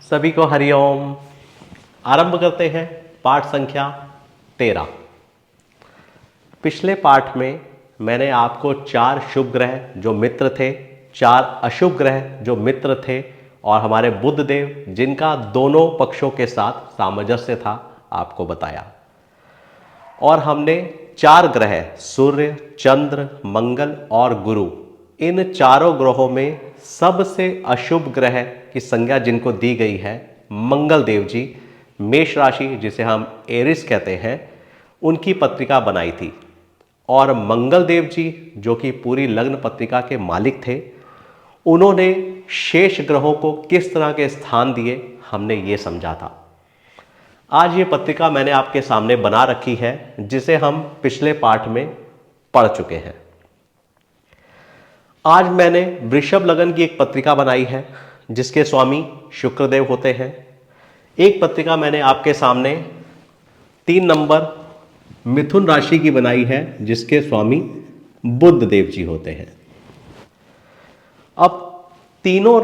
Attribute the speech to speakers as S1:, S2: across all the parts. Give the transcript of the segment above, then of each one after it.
S1: सभी को हरिओम। आरंभ करते हैं पाठ संख्या 13। पिछले पाठ में मैंने आपको 4 शुभ ग्रह जो मित्र थे, 4 अशुभ ग्रह जो मित्र थे और हमारे बुध देव जिनका दोनों पक्षों के साथ सामंजस्य था आपको बताया। और हमने 4 ग्रह सूर्य, चंद्र, मंगल और गुरु, इन चारों ग्रहों में सबसे अशुभ ग्रह की संज्ञा जिनको दी गई है मंगल देव जी, मेष राशि जिसे हम एरिस कहते हैं, उनकी पत्रिका बनाई थी। और मंगल देव जी जो कि पूरी लग्न पत्रिका के मालिक थे, उन्होंने शेष ग्रहों को किस तरह के स्थान दिए हमने ये समझा था। आज ये पत्रिका मैंने आपके सामने बना रखी है जिसे हम पिछले पाठ में पढ़ चुके हैं। आज मैंने वृषभ लग्न की एक पत्रिका बनाई है जिसके स्वामी शुक्रदेव होते हैं। एक पत्रिका मैंने आपके सामने 3 नंबर मिथुन राशि की बनाई है जिसके स्वामी बुध देव जी होते हैं। अब तीनों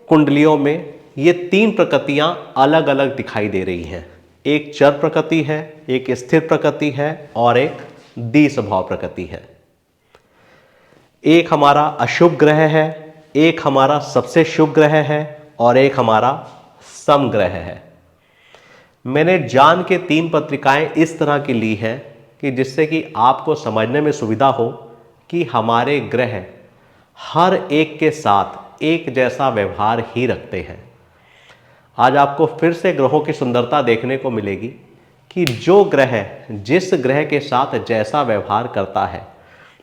S1: कुंडलियों में ये 3 प्रकृतियां अलग अलग दिखाई दे रही हैं। एक चर प्रकृति है, एक स्थिर प्रकृति है और एक दी स्वभाव प्रकृति है। एक हमारा अशुभ ग्रह है, एक हमारा सबसे शुभ ग्रह है और एक हमारा सम ग्रह है। मैंने जान के 3 पत्रिकाएं इस तरह की ली हैं कि जिससे कि आपको समझने में सुविधा हो कि हमारे ग्रह हर एक के साथ एक जैसा व्यवहार ही रखते हैं। आज आपको फिर से ग्रहों की सुंदरता देखने को मिलेगी कि जो ग्रह जिस ग्रह के साथ जैसा व्यवहार करता है,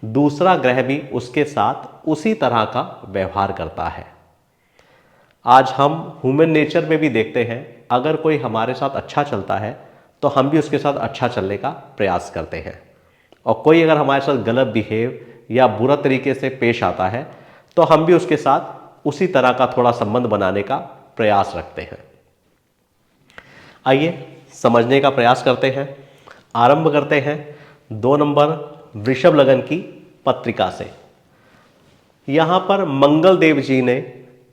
S1: दूसरा ग्रह भी उसके साथ उसी तरह का व्यवहार करता है। आज हम ह्यूमन नेचर में भी देखते हैं, अगर कोई हमारे साथ अच्छा चलता है तो हम भी उसके साथ अच्छा चलने का प्रयास करते हैं, और कोई अगर हमारे साथ गलत बिहेव या बुरा तरीके से पेश आता है तो हम भी उसके साथ उसी तरह का थोड़ा संबंध बनाने का प्रयास रखते हैं। आइए समझने का प्रयास करते हैं। आरंभ करते हैं 2 नंबर वृषभ लग्न की पत्रिका से। यहां पर मंगल देव जी ने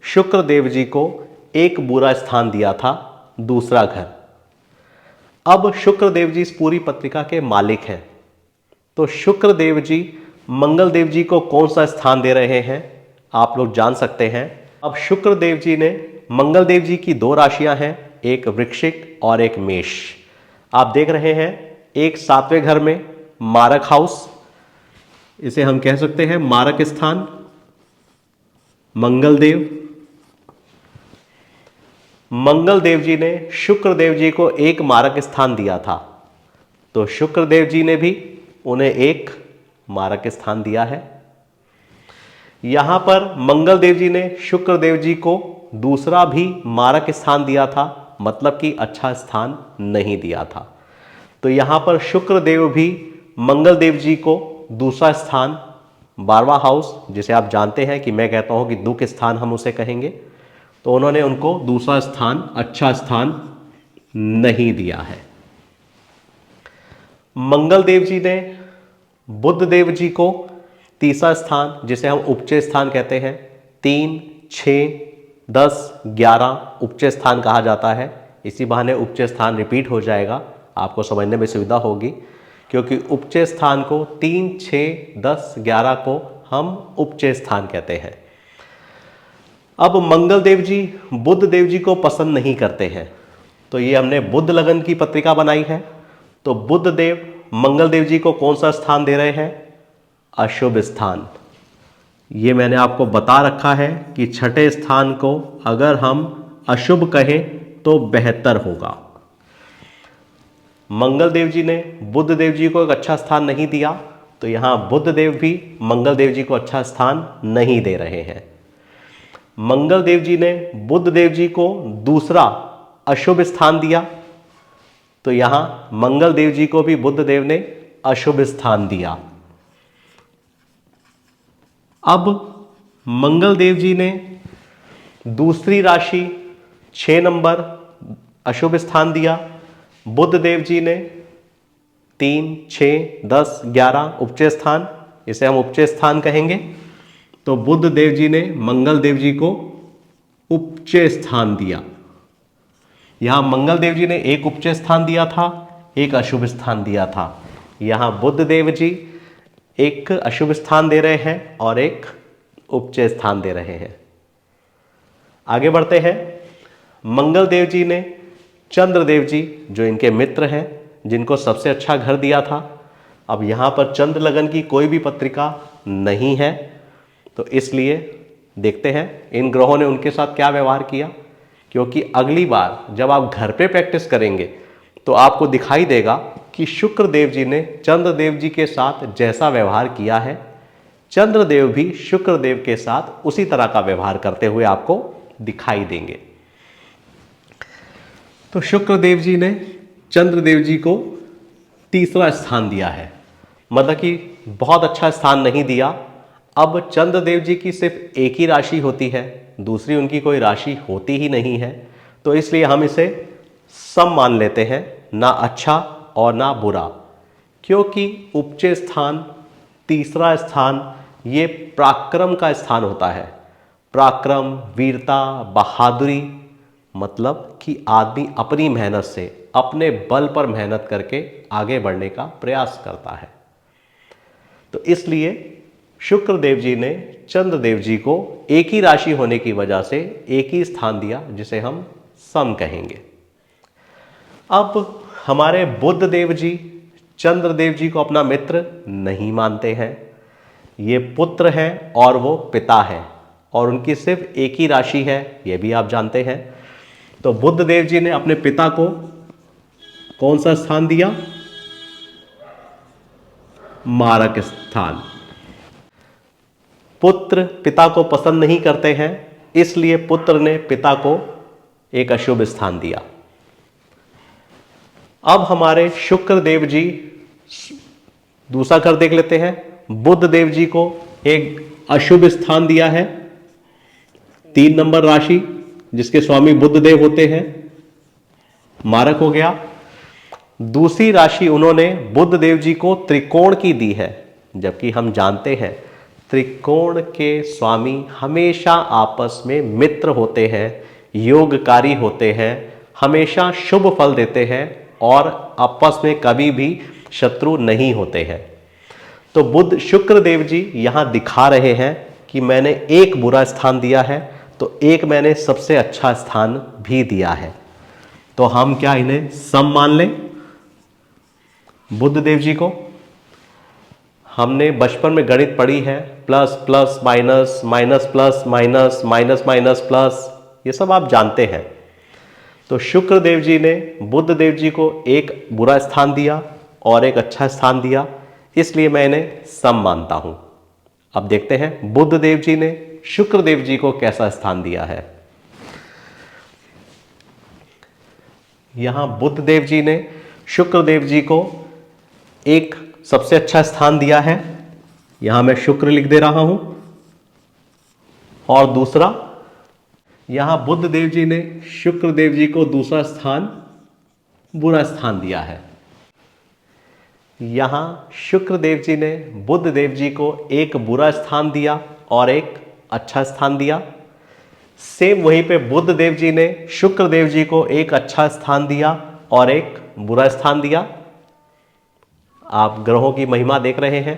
S1: शुक्र देव जी को एक बुरा स्थान दिया था, दूसरा घर। अब शुक्र देव जी इस पूरी पत्रिका के मालिक हैं, तो शुक्र देव जी मंगल देव जी को कौन सा स्थान दे रहे हैं आप लोग जान सकते हैं। अब शुक्र देव जी ने, मंगल देव जी की 2 राशियां हैं, एक वृश्चिक और एक मेष। आप देख रहे हैं एक 7वें घर में मारक हाउस, इसे हम कह सकते हैं मारक स्थान, मंगल देव। मंगल देव जी ने शुक्र देव जी को एक मारक स्थान दिया था, तो शुक्र देव जी ने भी उन्हें एक मारक स्थान दिया है। यहां पर मंगल देव जी ने शुक्र देव जी को दूसरा भी मारक स्थान दिया था, मतलब कि अच्छा स्थान नहीं दिया था। तो यहां पर शुक्र देव भी मंगल देव जी को दूसरा स्थान, 12वां हाउस, जिसे आप जानते हैं कि मैं कहता हूं कि दुख स्थान हम उसे कहेंगे, तो उन्होंने उनको दूसरा स्थान, अच्छा स्थान नहीं दिया है। मंगल देव जी ने बुध देव जी को तीसरा स्थान, जिसे हम उपचय स्थान कहते हैं, 3, 6, 10, 11 उपचय स्थान कहा जाता है। इसी बहाने उपचय स्थान रिपीट हो जाएगा, आपको समझने में सुविधा होगी, क्योंकि उपचय स्थान को 3, 6, 10, 11 को हम उपचय स्थान कहते हैं। अब मंगल देव जी बुध देव जी को पसंद नहीं करते हैं, तो ये हमने बुध लग्न की पत्रिका बनाई है। तो बुध देव मंगल देव जी को कौन सा स्थान दे रहे हैं? अशुभ स्थान। ये मैंने आपको बता रखा है कि 6ठे स्थान को अगर हम अशुभ कहें तो बेहतर होगा। मंगल देव जी ने बुध देव जी को एक अच्छा स्थान नहीं दिया, तो यहां बुध देव भी मंगल देव जी को अच्छा स्थान नहीं दे रहे हैं। मंगल देव जी ने बुध देव जी को दूसरा अशुभ स्थान दिया, तो यहां मंगल देव जी को भी बुध देव ने अशुभ स्थान दिया। अब मंगल देव जी ने दूसरी राशि 6 नंबर अशुभ स्थान दिया, बुध देव जी ने 3, 6, 10, 11 उपचय स्थान, इसे हम उपचय स्थान कहेंगे, तो बुध देव जी ने मंगल देव जी को उपचय स्थान दिया। यहां मंगल देव जी ने एक उपचय स्थान दिया था, एक अशुभ स्थान दिया था। यहां बुध देव जी एक अशुभ स्थान दे रहे हैं और एक उपचय स्थान दे रहे हैं। आगे बढ़ते हैं। मंगल देव जी ने चंद्रदेव जी, जो इनके मित्र हैं, जिनको सबसे अच्छा घर दिया था। अब यहां पर चंद्र लगन की कोई भी पत्रिका नहीं है, तो इसलिए देखते हैं इन ग्रहों ने उनके साथ क्या व्यवहार किया। क्योंकि अगली बार जब आप घर पे प्रैक्टिस करेंगे तो आपको दिखाई देगा कि शुक्र देव जी ने चंद्रदेव जी के साथ जैसा व्यवहार किया है, चंद्रदेव भी शुक्र देव के साथ उसी तरह का व्यवहार करते हुए आपको दिखाई देंगे। तो शुक्र देव जी ने चंद्रदेव जी को तीसरा स्थान दिया है, मतलब कि बहुत अच्छा स्थान नहीं दिया। अब चंद्रदेव जी की सिर्फ एक ही राशि होती है, दूसरी उनकी कोई राशि होती ही नहीं है, तो इसलिए हम इसे सम मान लेते हैं, ना अच्छा और ना बुरा। क्योंकि उपचय स्थान, तीसरा स्थान, ये पराक्रम का स्थान होता है। पराक्रम, वीरता, बहादुरी, मतलब कि आदमी अपनी मेहनत से, अपने बल पर मेहनत करके आगे बढ़ने का प्रयास करता है। तो इसलिए शुक्र देव जी ने चंद्रदेव जी को एक ही राशि होने की वजह से एक ही स्थान दिया, जिसे हम सम कहेंगे। अब हमारे बुध देव जी चंद्रदेव जी को अपना मित्र नहीं मानते हैं। ये पुत्र हैं और वो पिता है, और उनकी सिर्फ एक ही राशि है, ये भी आप जानते हैं। तो बुध देव जी ने अपने पिता को कौन सा स्थान दिया? मारक स्थान। पुत्र पिता को पसंद नहीं करते हैं, इसलिए पुत्र ने पिता को एक अशुभ स्थान दिया। अब हमारे शुक्र देव जी, दूसरा घर देख लेते हैं। बुध देव जी को एक अशुभ स्थान दिया है, 3 नंबर राशि, जिसके स्वामी बुध देव होते हैं, मारक हो गया। दूसरी राशि उन्होंने बुध देव जी को त्रिकोण की दी है, जबकि हम जानते हैं त्रिकोण के स्वामी हमेशा आपस में मित्र होते हैं, योगकारी होते हैं, हमेशा शुभ फल देते हैं और आपस में कभी भी शत्रु नहीं होते हैं। तो बुध शुक्र देव जी यहां दिखा रहे हैं कि मैंने एक बुरा स्थान दिया है, तो एक मैंने सबसे अच्छा स्थान भी दिया है। तो हम क्या इन्हें सम मान लें? बुध देव जी को हमने बचपन में गणित पढ़ी है, plus plus minus, minus plus minus, minus minus plus, ये सब आप जानते हैं। तो शुक्र देव जी ने बुध देव जी को एक बुरा स्थान दिया और एक अच्छा स्थान दिया, इसलिए मैं इन्हें सम मानता हूं। अब देखते हैं बुध देव जी ने शुक्र देव जी को कैसा स्थान दिया है। यहां बुध देव जी ने शुक्र देव जी को एक सबसे अच्छा स्थान दिया है, यहां मैं शुक्र लिख दे रहा हूं, और दूसरा यहां बुध देव जी ने शुक्र देव जी को दूसरा स्थान बुरा स्थान दिया है। यहां शुक्र देव जी ने बुध देव जी को एक बुरा स्थान दिया और एक अच्छा स्थान दिया। सेम वहीं पे बुध देव जी ने शुक्र देव जी को एक अच्छा स्थान दिया और एक बुरा स्थान दिया। आप ग्रहों की महिमा देख रहे हैं,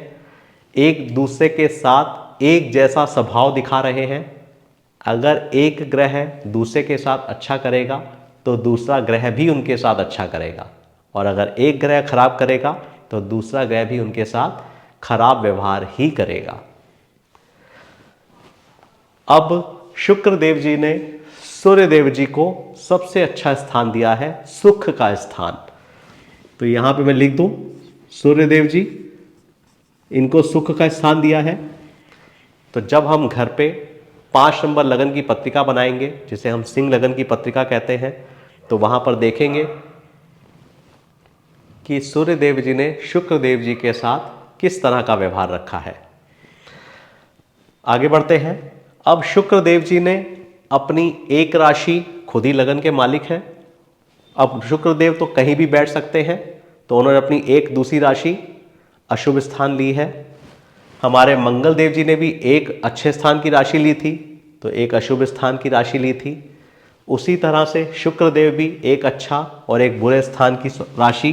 S1: एक दूसरे के साथ एक जैसा स्वभाव दिखा रहे हैं। अगर एक ग्रह दूसरे के साथ अच्छा करेगा तो दूसरा ग्रह भी उनके साथ अच्छा करेगा, और अगर एक ग्रह खराब करेगा तो दूसरा ग्रह भी उनके साथ खराब व्यवहार ही करेगा। अब शुक्र देव जी ने सूर्य देव जी को सबसे अच्छा स्थान दिया है, सुख का स्थान। तो यहां पे मैं लिख दूं सूर्य देव जी, इनको सुख का स्थान दिया है। तो जब हम घर पे 5 नंबर लगन की पत्रिका बनाएंगे, जिसे हम सिंह लगन की पत्रिका कहते हैं, तो वहां पर देखेंगे कि सूर्य देव जी ने शुक्र देव जी के साथ किस तरह का व्यवहार रखा है। आगे बढ़ते हैं। अब शुक्र देव जी ने अपनी एक राशि, खुद ही लगन के मालिक हैं, अब शुक्र देव तो कहीं भी बैठ सकते हैं, तो उन्होंने अपनी एक दूसरी राशि अशुभ स्थान ली है। हमारे मंगल देव जी ने भी एक अच्छे स्थान की राशि ली थी, तो एक अशुभ स्थान की राशि ली थी। उसी तरह से शुक्रदेव भी एक अच्छा और एक बुरे स्थान की राशि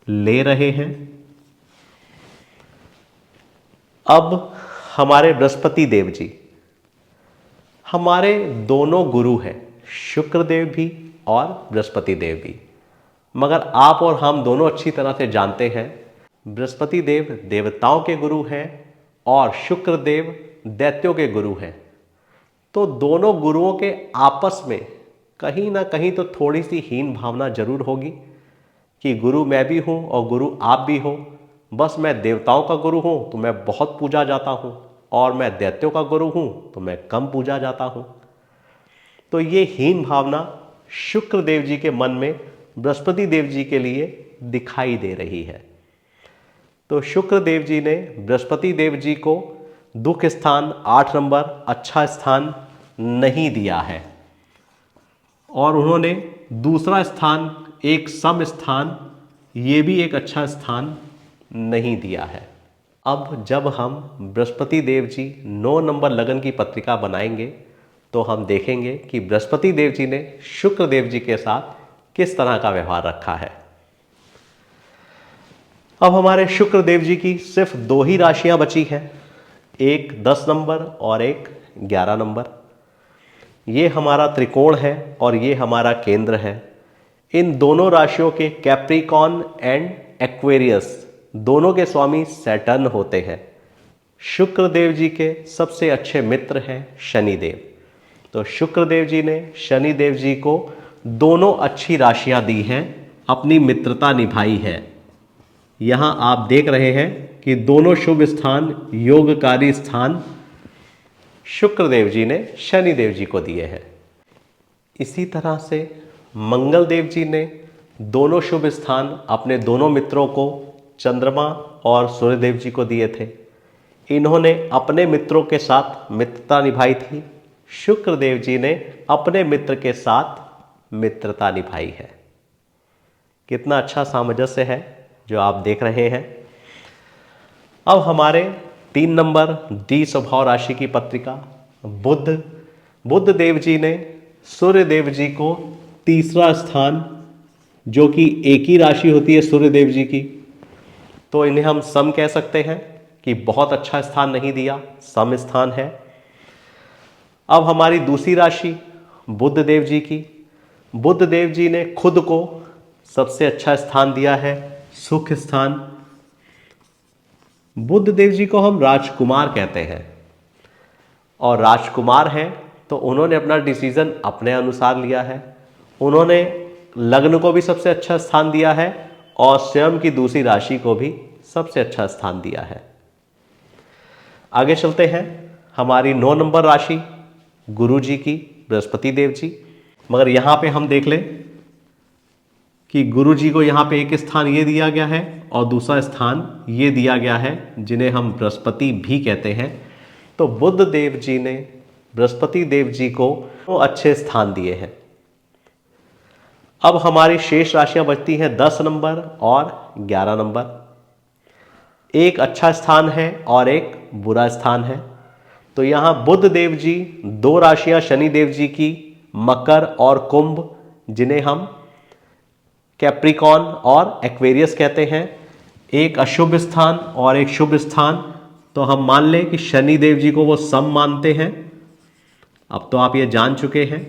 S1: ले रहे हैं। अब हमारे बृहस्पति देव जी हमारे दोनों गुरु हैं, शुक्रदेव भी और बृहस्पति देव भी। मगर आप और हम दोनों अच्छी तरह से जानते हैं बृहस्पति देव देवताओं के गुरु हैं और शुक्रदेव दैत्यों के गुरु हैं। तो दोनों गुरुओं के आपस में कहीं ना कहीं तो थोड़ी सी हीन भावना जरूर होगी कि गुरु मैं भी हूँ और गुरु आप भी हो। बस मैं देवताओं का गुरु हूँ तो मैं बहुत पूजा जाता हूँ और मैं दैत्यों का गुरु हूँ तो मैं कम पूजा जाता हूँ। तो ये हीन भावना शुक्र देव जी के मन में बृहस्पति देव जी के लिए दिखाई दे रही है। तो शुक्र देव जी ने बृहस्पति देव जी को दुख स्थान 8 नंबर अच्छा स्थान नहीं दिया है और उन्होंने दूसरा स्थान एक सम स्थान ये भी एक अच्छा स्थान नहीं दिया है। अब जब हम बृहस्पति देव जी 9 नंबर लगन की पत्रिका बनाएंगे तो हम देखेंगे कि बृहस्पति देव जी ने शुक्र देव जी के साथ किस तरह का व्यवहार रखा है। अब हमारे शुक्र देव जी की सिर्फ 2 ही राशियां बची हैं, एक 10 नंबर और एक 11 नंबर। ये हमारा त्रिकोण है और ये हमारा केंद्र है। इन दोनों राशियों के कैप्रिकॉन एंड एक्वेरियस दोनों के स्वामी सैटर्न होते हैं। शुक्र देव जी के सबसे अच्छे मित्र हैं शनिदेव। तो शुक्र देव जी ने शनि देव जी को दोनों अच्छी राशियां दी हैं, अपनी मित्रता निभाई है। यहां आप देख रहे हैं कि दोनों शुभ स्थान योगकारी स्थान शुक्र देव जी ने शनि देव जी को दिए हैं। इसी तरह से मंगल देव जी ने दोनों शुभ स्थान अपने दोनों मित्रों को चंद्रमा और सूर्यदेव जी को दिए थे। इन्होंने अपने मित्रों के साथ मित्रता निभाई थी, शुक्र देव जी ने अपने मित्र के साथ मित्रता निभाई है। कितना अच्छा सामंजस्य है जो आप देख रहे हैं। अब हमारे 3 नंबर डी स्वभाव राशि की पत्रिका बुध देव जी ने सूर्य देव जी को तीसरा स्थान जो कि एक ही राशि होती है सूर्य देव जी की, तो इन्हें हम सम कह सकते हैं कि बहुत अच्छा स्थान नहीं दिया, सम स्थान है। अब हमारी दूसरी राशि बुध देव जी की, बुध देव जी ने खुद को सबसे अच्छा स्थान दिया है, सुख स्थान। बुध देव जी को हम राजकुमार कहते हैं और राजकुमार हैं तो उन्होंने अपना डिसीजन अपने अनुसार लिया है। उन्होंने लग्न को भी सबसे अच्छा स्थान दिया है और स्वयं की दूसरी राशि को भी सबसे अच्छा स्थान दिया है। आगे चलते हैं हमारी 9 नंबर राशि गुरु जी की बृहस्पति देव जी। मगर यहां पे हम देख लें कि गुरु जी को यहां पे एक स्थान ये दिया गया है और दूसरा स्थान ये दिया गया है जिन्हें हम बृहस्पति भी कहते हैं। तो बुध देव जी ने बृहस्पति देव जी को अच्छे स्थान दिए हैं। अब हमारी शेष राशियां बचती हैं 10 नंबर और 11 नंबर। एक अच्छा स्थान है और एक बुरा स्थान है। तो यहां बुध देव जी 2 राशियां शनि देव जी की मकर और कुंभ, जिन्हें हम कैप्रिकॉन और एक्वेरियस कहते हैं, एक अशुभ स्थान और एक शुभ स्थान। तो हम मान लें कि शनि देव जी को वो सम मानते हैं। अब तो आप ये जान चुके हैं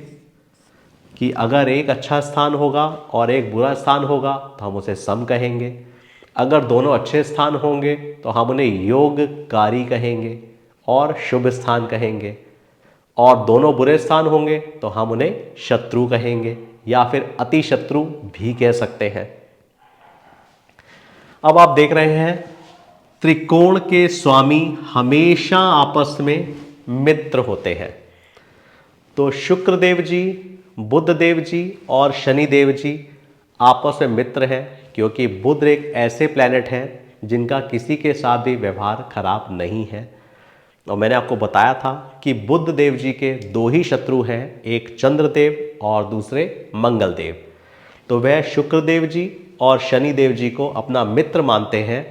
S1: कि अगर एक अच्छा स्थान होगा और एक बुरा स्थान होगा तो हम उसे सम कहेंगे। अगर दोनों अच्छे स्थान होंगे तो हम उन्हें योगकारी कहेंगे और शुभ स्थान कहेंगे, और दोनों बुरे स्थान होंगे तो हम उन्हें शत्रु कहेंगे या फिर अति शत्रु भी कह सकते हैं। अब आप देख रहे हैं त्रिकोण के स्वामी हमेशा आपस में मित्र होते हैं। तो शुक्र देव जी, बुध देव जी और शनि देव जी आपस में मित्र हैं, क्योंकि बुध एक ऐसे प्लैनेट हैं जिनका किसी के साथ भी व्यवहार खराब नहीं है। और मैंने आपको बताया था कि बुध देव जी के 2 ही शत्रु हैं, एक चंद्रदेव और दूसरे मंगल देव। तो वह शुक्र देव जी और शनि देव जी को अपना मित्र मानते हैं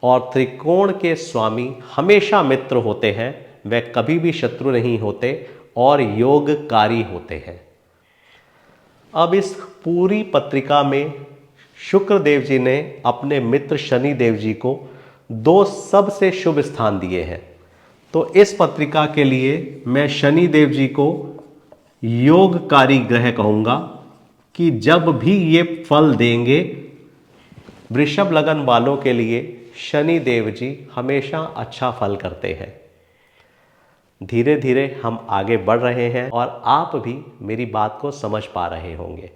S1: और त्रिकोण के स्वामी हमेशा मित्र होते हैं, वह कभी भी शत्रु नहीं होते और योगकारी होते हैं। अब इस पूरी पत्रिका में शुक्र देव जी ने अपने मित्र शनि देव जी को दो सबसे शुभ स्थान दिए हैं। तो इस पत्रिका के लिए मैं शनि देव जी को योगकारी ग्रह कहूंगा कि जब भी ये फल देंगे, वृषभ लगन वालों के लिए शनि देव जी हमेशा अच्छा फल करते हैं। धीरे धीरे हम आगे बढ़ रहे हैं और आप भी मेरी बात को समझ पा रहे होंगे।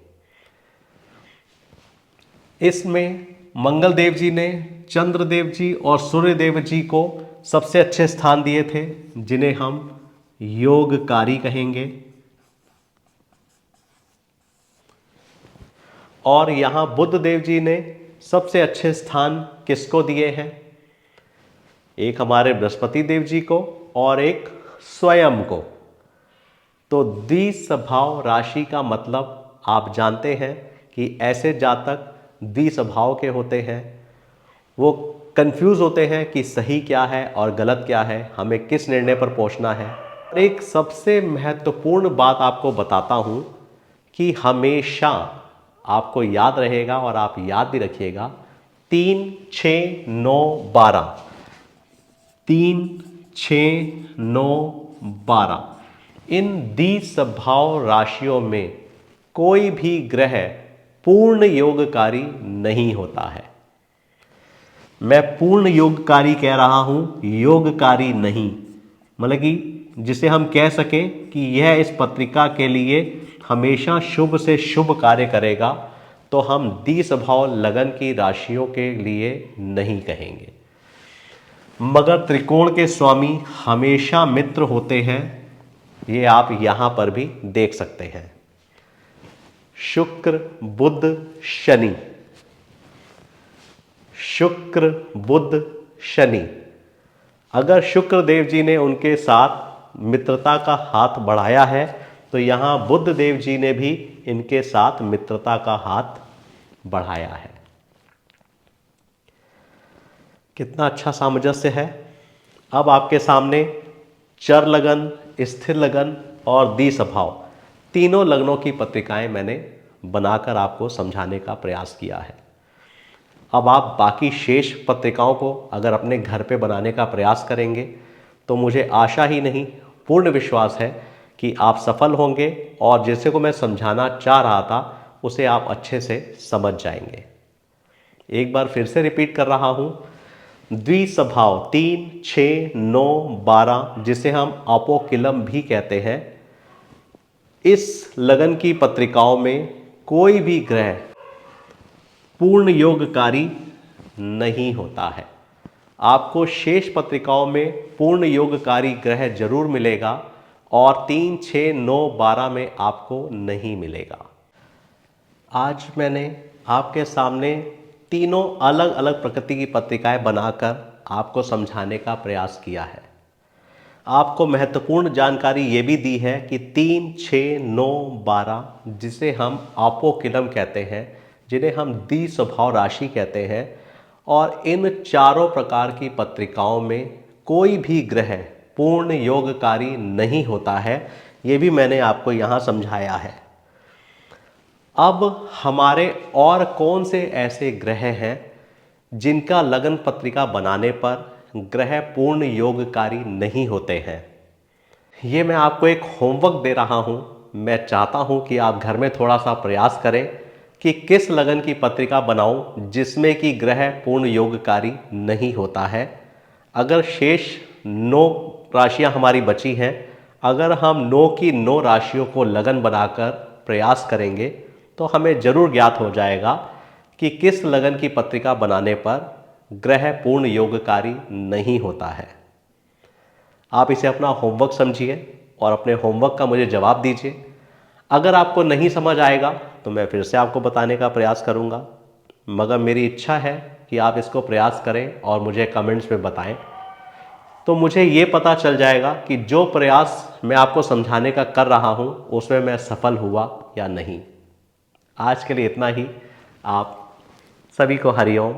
S1: इसमें मंगल देव जी ने चंद्र देव जी और सूर्य देव जी को सबसे अच्छे स्थान दिए थे, जिन्हें हम योगकारी कहेंगे। और यहां बुध देव जी ने सबसे अच्छे स्थान किसको दिए हैं? एक हमारे बृहस्पति देव जी को और एक स्वयं को। तो द्विस्वभाव राशि का मतलब आप जानते हैं कि ऐसे जातक द्विस्वभाव के होते हैं। वो कंफ्यूज होते हैं कि सही क्या है और गलत क्या है, हमें किस निर्णय पर पहुंचना है। एक सबसे महत्वपूर्ण बात आपको बताता हूं कि हमेशा आपको याद रहेगा और आप याद भी रखिएगा, 3, 6, 9, 12, 3, 6, 9, 12 इन द्विस्वभाव राशियों में कोई भी ग्रह पूर्ण योगकारी नहीं होता है। मैं पूर्ण योगकारी कह रहा हूं, योगकारी नहीं। मतलब कि जिसे हम कह सकें कि यह इस पत्रिका के लिए हमेशा शुभ से शुभ कार्य करेगा, तो हम द्विस्वभाव लगन की राशियों के लिए नहीं कहेंगे। मगर त्रिकोण के स्वामी हमेशा मित्र होते हैं, ये आप यहां पर भी देख सकते हैं। शुक्र बुध शनि, शुक्र बुध शनि। अगर शुक्र देव जी ने उनके साथ मित्रता का हाथ बढ़ाया है, तो यहां बुध देव जी ने भी इनके साथ मित्रता का हाथ बढ़ाया है। कितना अच्छा सामंजस्य है। अब आपके सामने चर लगन, स्थिर लगन और द्विस्वभाव तीनों लग्नों की पत्रिकाएं मैंने बनाकर आपको समझाने का प्रयास किया है। अब आप बाकी शेष पत्रिकाओं को अगर अपने घर पे बनाने का प्रयास करेंगे, तो मुझे आशा ही नहीं, पूर्ण विश्वास है कि आप सफल होंगे और जैसे को मैं समझाना चाह रहा था उसे आप अच्छे से समझ जाएंगे। एक बार फिर से रिपीट कर रहा हूं, द्विस्वभाव 3, 6, 9, 12 जिसे हम अपोकिलम भी कहते हैं, इस लगन की पत्रिकाओं में कोई भी ग्रह पूर्ण योगकारी नहीं होता है। आपको शेष पत्रिकाओं में पूर्ण योगकारी ग्रह जरूर मिलेगा और 3, 6, 9, 12 में आपको नहीं मिलेगा। आज मैंने आपके सामने तीनों अलग अलग प्रकृति की पत्रिकाएं बनाकर आपको समझाने का प्रयास किया है। आपको महत्वपूर्ण जानकारी ये भी दी है कि 3, 6, 9, 12 जिसे हम अपोकिलम कहते हैं, जिन्हें हम द्विस्वभाव राशि कहते हैं, और इन चारों प्रकार की पत्रिकाओं में कोई भी ग्रह पूर्ण योगकारी नहीं होता है। ये भी मैंने आपको यहाँ समझाया है। अब हमारे और कौन से ऐसे ग्रह हैं जिनका लगन पत्रिका बनाने पर ग्रह पूर्ण योगकारी नहीं होते हैं? ये मैं आपको एक होमवर्क दे रहा हूं। मैं चाहता हूं कि आप घर में थोड़ा सा प्रयास करें कि किस लगन की पत्रिका बनाऊं जिसमें कि ग्रह पूर्ण योगकारी नहीं होता है। अगर शेष 9 राशियां हमारी बची हैं, अगर हम 9 की 9 राशियों को लगन बनाकर प्रयास करेंगे, तो हमें जरूर ज्ञात हो जाएगा कि किस लगन की पत्रिका बनाने पर ग्रह पूर्ण योगकारी नहीं होता है। आप इसे अपना होमवर्क समझिए और अपने होमवर्क का मुझे जवाब दीजिए। अगर आपको नहीं समझ आएगा तो मैं फिर से आपको बताने का प्रयास करूंगा, मगर मेरी इच्छा है कि आप इसको प्रयास करें और मुझे कमेंट्स में बताएं, तो मुझे ये पता चल जाएगा कि जो प्रयास मैं आपको समझाने का कर रहा हूं उसमें मैं सफल हुआ या नहीं। आज के लिए इतना ही। आप सभी को हरिओम।